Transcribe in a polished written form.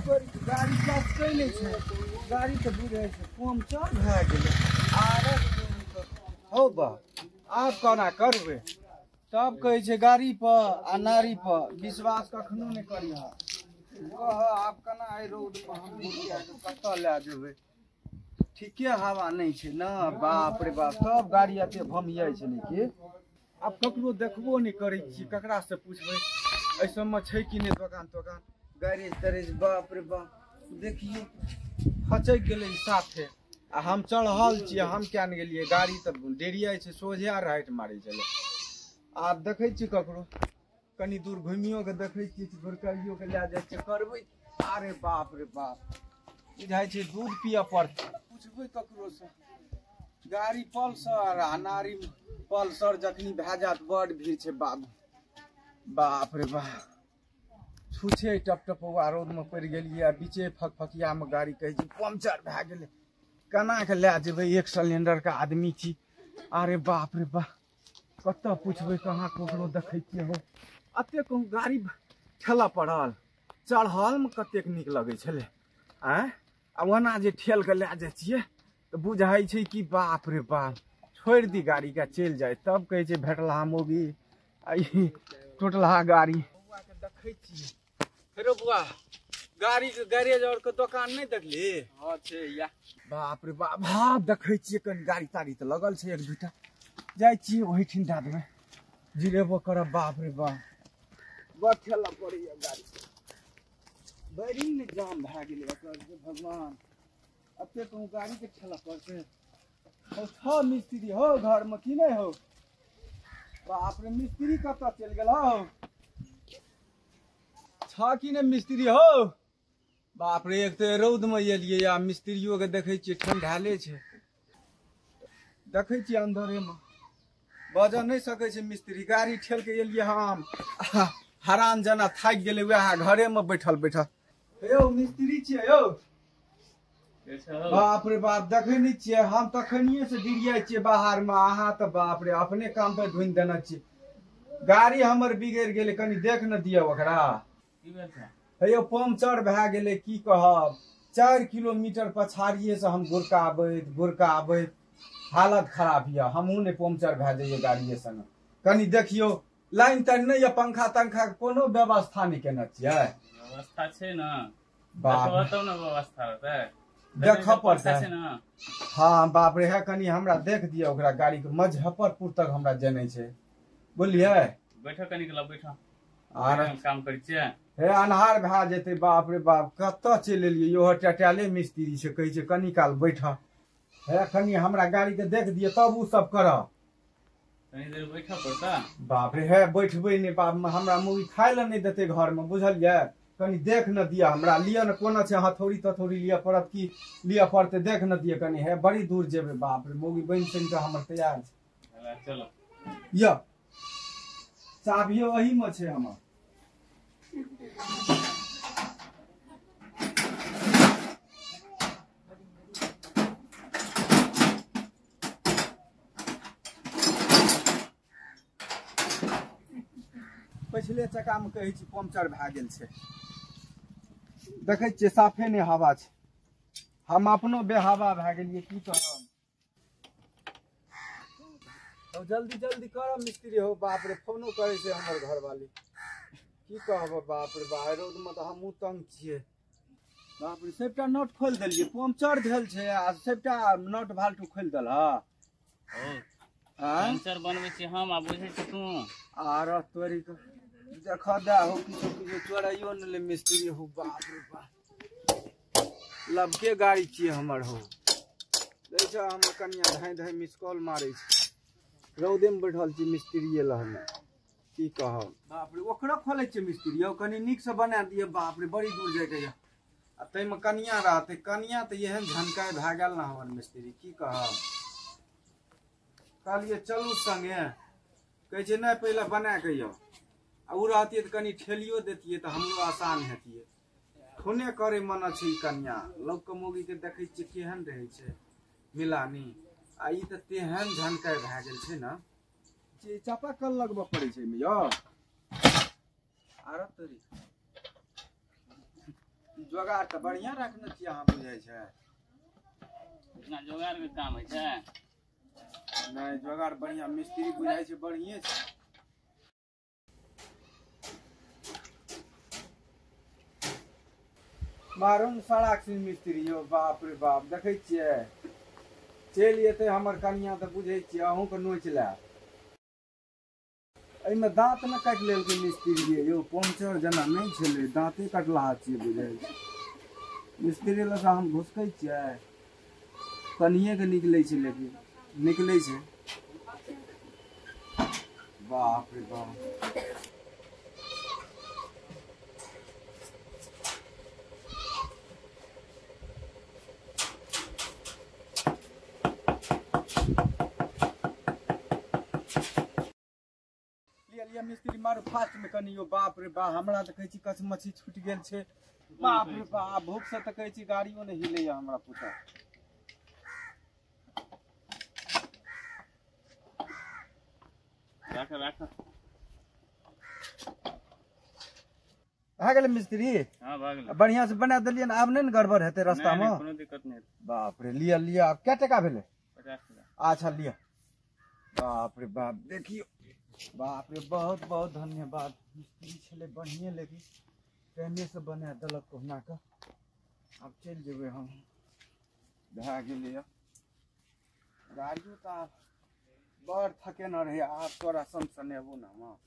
गाड़ी चलते नहीं छे गाड़ी तो बुझे छे पंचर भए गेलै आरे हो बा आप कोना करबे तब कहे छे गाड़ी पर आ नारी पर विश्वास कखनो नहीं करिहा कह आप कना आई रोड पर हम मुखिया के कत्ता ले जेबे ठीके हवा नहीं छे ना बाप रे बाप सब गाड़ी एते भमियाई छे नहीं के आप ककरो देखबो नहीं करे छी ककरा से पूछबे ऐ सब में छे कि नहीं दुकान गैरेज तैरेज बाप रे बाप देखिए फचक गेलै साथे आ हम चढ़ल छी हम क्या नहीं गेलिए गाड़ी तो डेरिया छे सोझे राइट मारे चले आप देखे छी ककरो कनी दूर घुमियो के देखे छी गुरकरियो के ले जाय छै करबै अरे बाप रे बाप बुझाय छै दूध पिया पड़त पूछबै ककरो से गाड़ी पल्सर आ नारी पल्सर जखनी भए जात बड़ भीड़ छै बाप रे बाप छूछे टप टपवा रोड में पड़ गेलिए बीचे फकफकिया में गाड़ी कहे छी पंचर भए गेलै केना के ले जेबै एक सिलेंडर का आदमी छी अरे बाप रे बाप कत्ता पूछबै कहाँ ककरो देखै छियै हो अते कहूँ गाड़ी ठेला पड़ल चढ़ल में कतेक नीक लगै छलै आँय आ ओना जे ठेल के ले जाइ छियै तऽ बुझाइ छै कि बाप रे बाप छोड़ि दी गाड़ी के चलि जाए तब कहै छै भेटला मोगी आ टूटला गाड़ी देखै छियै फेरो बुआ गाड़ी के गैरेज और के दुकान नहीं देखली हां छै या बाप रे बाप हां देखै छियै कनी गाड़ी ताड़ी त लगल छै एक दूटा जाय छियै ओही ठिन दे देबै जिरेबो करब बाप रे बाप बठेला पड़ैया गाड़ी बड़ी ने जाम भए गेलै एकर भगवान अते कहूँ गाड़ी के ठेला पड़तै हो छ मिस्त्री हो घर में कि नहीं हो बाप रे मिस्त्री कतऽ चलि गेल हो छ कि नहीं मिस्त्री हो बाप रे एक तो रौद में एलिए आ मिस्त्रियों के देखे छियै ठंडाले छै देखे छियै अंधरे में बजा नहीं सके छै मिस्त्री गाड़ी ठेल के एलिए हम हरान जना थाकि गेलै वएह घरे में बैठल यौ मिस्त्री छियै यौ बाप रे बाप देखे नहीं छियै हम तखनिए से डिरिया छियै बाहर में अहाँ तो बाप रे अपने काम पे ढूंढ देना छियै गाड़ी हमर बिगड़ गेलै कनी देख न दियौ ओकरा हेयौ पंचर भए गेलै की कहब 4 किलोमीटर पछाड़िए से हम गुरकाबैत हालत खराब यऽ हमहूँ ने पंचर भए जाइए गाड़िए संग कनी देखियो लाइन ताइन नहीं यऽ पंखा तंखा कोनो व्यवस्था नहीं केने छियै व्यवस्था छै न बाप बताउ न व्यवस्था होतै देख पड़तै हाँ बाप रे है कनी हमरा देख दिया ओकरा गाड़ी के मुजफ्फरपुर तक हमरा जेनाइ छै बोलिए बैठो कनी के बैठो आर काम करै छियै हे अन्हार भए जेतै बाप रे बाप कतऽ चलि एलियै यो टटाले मिस्त्री छै कहै छै कनी काल बैठ हे कनी हमरा गाड़ी के देख दिए तब उ सब करब कनी देर बैठो पड़ता बाप रे हे बैठबै ने बाप हमरा मुर्गी खाय ले नहीं देते घर में बुझलियै कनी देख न दिया हमरा लिया न कोना छै हथौड़ी तथौड़ी लिया पड़त की लिया पड़ते देख न दिए कनी है बड़ी दूर जेबे बाप रे मुर्गी बनि सनि के हमर तैयार छै चलो या चाबियो वही में छै हमर पिछले चक्का में कहै छी पंचर भए गेल छै देखै छियै साफे नहीं हवा छै हम अपनो बेहवा भए गेलियै की करब तो जल्दी जल्दी करब मिस्त्री हो बाप रे फोनो करे छै हमर घरवाली की कहब बाप रे बाहर रोड में तो हमहूँ तंग छियै बाप रे सबटा नट खोलि देलियै पंचर भेल छै आ सबटा नट भाल्टू खोलि देल पंचर बनबै छी हम आ बुझै छी तू आर तोरी देख दे हो किछो चोराइयो न ले मिस्त्री हो बाप रे बाप लबके गाड़ी छियै हमर हो देख छ हमर कनिया धाई धाई मिस कॉल मारै छै रौदे में बैठल छी मिस्त्रीए लहने की कहब बाप रे ओकरा खोलै छै मिस्त्री यौ कनी नीक से बना दिए बाप रे बड़ी दूर जाके आ तै में कनिया रहतै कनिया तऽ एहन झनकाय भए गेल न हमर मिस्त्री की कहब कहलिए चलू संगे कहै छै नहीं पहले बना के यौ आ उ रहतिए तऽ कनी ठेलियो देतिए तऽ हमरो आसान हेतिए खूने करे मन छै कनिया लोग के मोगी के देखै छियै केहन रहै छै मिलानी आ ई तऽ तेहन झनकाय भए गेल छै न जे चापाकल लगबऽ पड़ै छै यौ आर तोरी जोगाड़ तो बढ़िया रखने छियै अहाँ बुझै छै। इतना जोगाड़ के काम है छै। नहीं जोगाड़ बढ़िया मिस्त्री बुझाइ छै बढ़िए छै। मारून सड़क से मिस्त्री यौ बाप रे बाप देखै छियै चलि एतै हमर कनिया तऽ बुझै छियै अहूँके नोच लैत। एहिमे दाँत ने काटि लेलकै मिस्त्री यौ पंचर जेना नहीं छलै दाँते कटलाहा छियै बुझै छै। मिस्त्री लग हम घुसकै छियै कनिए के निकलै छै लेकिन निकलै छै। बाप रे बाप लिया मिस्त्री मारो फास्ट में कनी यो बाप रे बाप हमरा तो कहै छी कछ मछी छूट गेल छै। बाप रे बाप भूख से तो कहै छी गाड़ियों नहीं हिलैया हमरा पुता। राख राख आ गेलै मिस्त्री हां भाग ले बढ़िया से बना देलियै न आब नहीं न गड़बड़ हेतै रास्ता में। कोनो दिक्कत नहीं। बाप रे लिया लिया अब क्या टका भेलै 50 टका। अच्छा लिया बाप रे बाप देखियो बाप रे बहुत बहुत धन्यवाद मिस्त्री छलै बढ़िए लेकिन टाइमे से बना देलक कहुना के। अब चल जेबै हम भए गेलै गाड़ियों तो बड़ थकेने रहे आब तोरा सनसनेबो न हम।